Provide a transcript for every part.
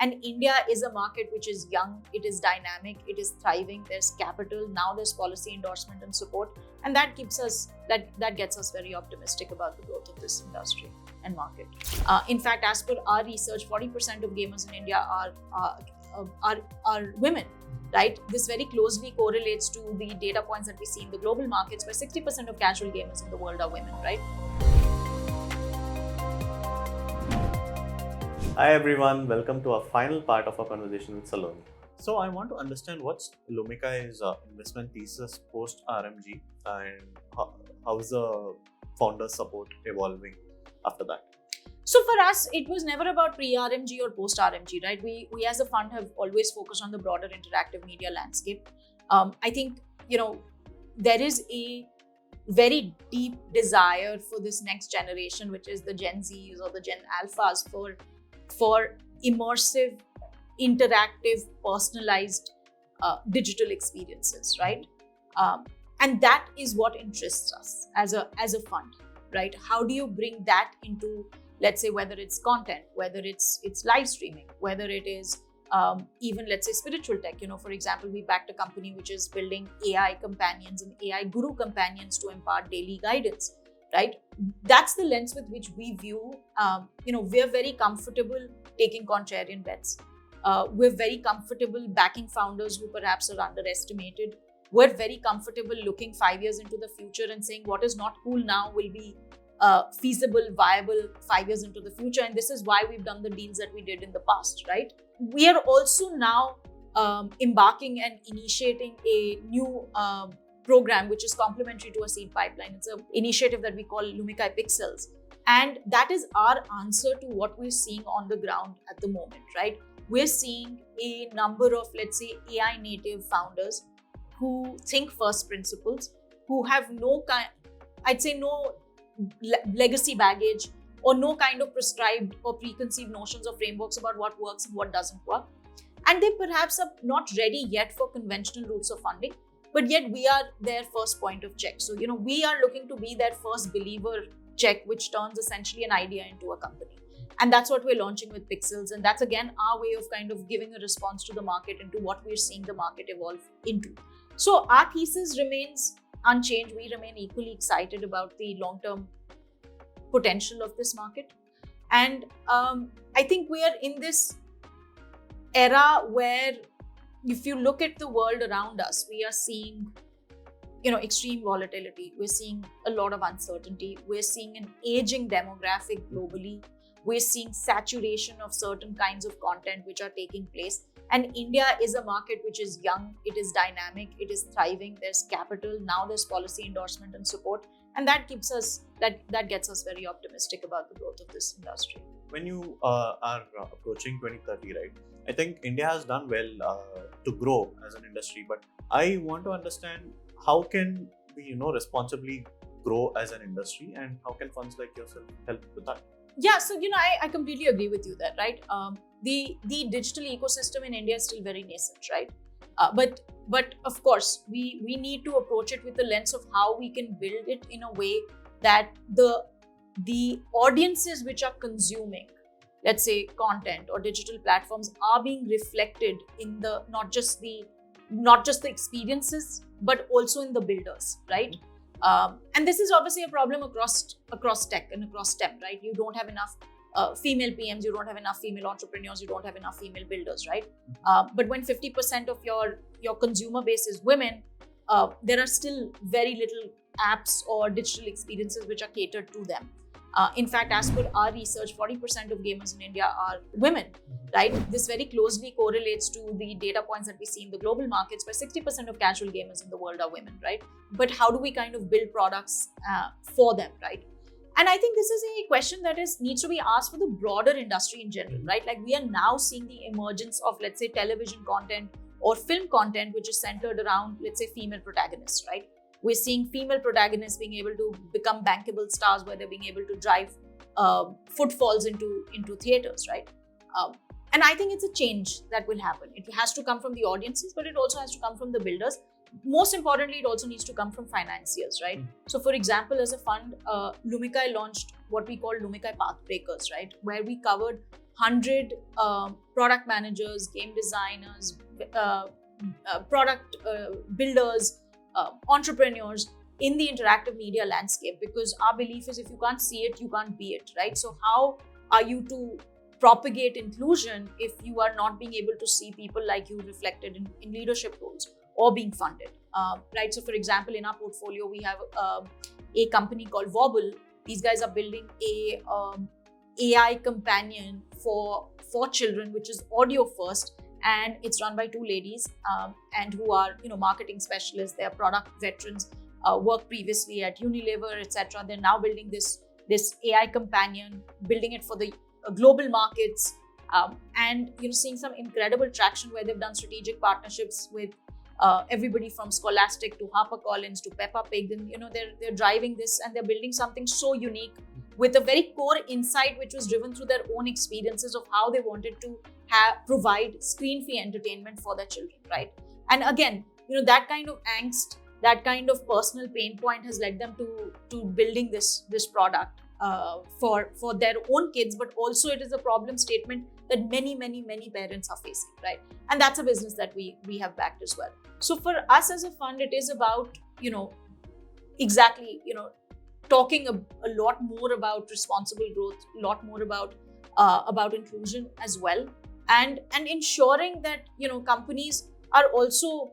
And India is a market which is young, it is dynamic, it is thriving. There's capital, now there's policy endorsement and support, and that gets us very optimistic about the growth of this industry and market. In fact, as per our research, 40% of gamers in India are women. Right? This very closely correlates to the data points that we see in the global markets, where 60% of casual gamers in the world are women, right? Hi everyone, welcome to our final part of our conversation with Saloni. So I want to understand what's Lumika's investment thesis post RMG and how is the founder support evolving after that? So for us, it was never about pre-RMG or post-RMG, right? We as a fund have always focused on the broader interactive media landscape. I think, there is a very deep desire for this next generation, which is the Gen Zs or the Gen Alphas, for immersive, interactive, personalized digital experiences, right? And that is what interests us as a fund, right? How do you bring that into, let's say, whether it's content, whether it's live streaming, whether it is even, let's say, spiritual tech. For example, we backed a company which is building AI companions and AI guru companions to impart daily guidance, right? That's the lens with which we view, we're very comfortable taking contrarian bets. We're very comfortable backing founders who perhaps are underestimated. We're very comfortable looking 5 years into the future and saying what is not cool now will be feasible, viable 5 years into the future. And this is why we've done the deals that we did in the past, right? We are also now embarking and initiating a new program which is complementary to a seed pipeline. It's an initiative that we call Lumika Pixels. And that is our answer to what we're seeing on the ground at the moment, right? We're seeing a number of, let's say, AI native founders who think first principles, who have no legacy baggage or no kind of prescribed or preconceived notions or frameworks about what works and what doesn't work. And they perhaps are not ready yet for conventional routes of funding, but yet we are their first point of check. So, we are looking to be their first believer check, which turns essentially an idea into a company. And that's what we're launching with Pixels. And that's, again, our way of kind of giving a response to the market into what we're seeing the market evolve into. So our thesis remains unchanged. We remain equally excited about the long-term potential of this market. And I think we are in this era where, if you look at the world around us, we are seeing, extreme volatility. We're seeing a lot of uncertainty. We're seeing an aging demographic globally. We're seeing saturation of certain kinds of content which are taking place. And India is a market which is young, it is dynamic, it is thriving. There's capital, now there's policy endorsement and support. And that gets us very optimistic about the growth of this industry. When you are approaching 2030, right? I think India has done well to grow as an industry, but I want to understand how can we, responsibly grow as an industry, and how can funds like yourself help with that? Yeah, so I completely agree with you there, right? The digital ecosystem in India is still very nascent, right? But of course, we need to approach it with the lens of how we can build it in a way that the audiences which are consuming, let's say, content or digital platforms are being reflected in the not just the experiences, but also in the builders, right? And this is obviously a problem across tech and across STEM, right? You don't have enough female PMs, you don't have enough female entrepreneurs, you don't have enough female builders, right? But when 50% of your consumer base is women, there are still very little apps or digital experiences which are catered to them. In fact, as per our research, 40% of gamers in India are women, right? This very closely correlates to the data points that we see in the global markets, where 60% of casual gamers in the world are women, right? But how do we kind of build products for them, right? And I think this is a question that needs to be asked for the broader industry in general, right? Like, we are now seeing the emergence of, let's say, television content or film content, which is centered around, let's say, female protagonists, right? We're seeing female protagonists being able to become bankable stars, where they're being able to drive footfalls into theaters, right? And I think it's a change that will happen. It has to come from the audiences, but it also has to come from the builders. Most importantly, it also needs to come from financiers, right? So, for example, as a fund, Lumika launched what we call Lumika Pathbreakers, right? Where we covered 100 product managers, game designers, product builders, entrepreneurs in the interactive media landscape, because our belief is if you can't see it, you can't be it, right? So how are you to propagate inclusion if you are not being able to see people like you reflected in leadership roles or being funded, right? So for example, in our portfolio, we have a company called Wobble. These guys are building a AI companion for children, which is audio first, and it's run by two ladies, and who are marketing specialists. They are product veterans, worked previously at Unilever, etc. They're now building this AI companion, building it for the global markets, and seeing some incredible traction where they've done strategic partnerships with everybody from Scholastic to HarperCollins to Peppa Pig. And they're driving this, and they're building something so unique with a very core insight, which was driven through their own experiences of how they wanted to provide screen-free entertainment for their children, right? And again, that kind of angst, that kind of personal pain point has led them to building this product for their own kids, but also it is a problem statement that many parents are facing, right? And that's a business that we have backed as well. So for us as a fund, it is about talking a lot more about responsible growth, a lot more about inclusion as well, and ensuring that companies are also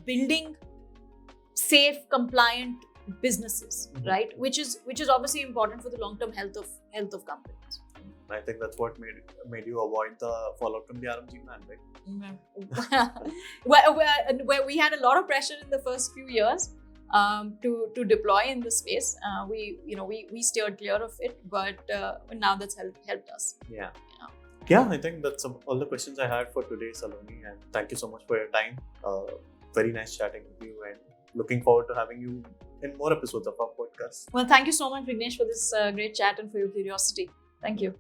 building safe, compliant businesses, right? Which is obviously important for the long-term health of companies. I think that's what made you avoid the fallout from the RMG plan, right? where we had a lot of pressure in the first few years to deploy in the space. We steered clear of it, but now that's helped us. Yeah, I think that's all the questions I had for today, Saloni, and thank you so much for your time. Very nice chatting with you, and looking forward to having you in more episodes of our podcast. Well, thank you so much, Vignesh, for this great chat and for your curiosity. Thank you.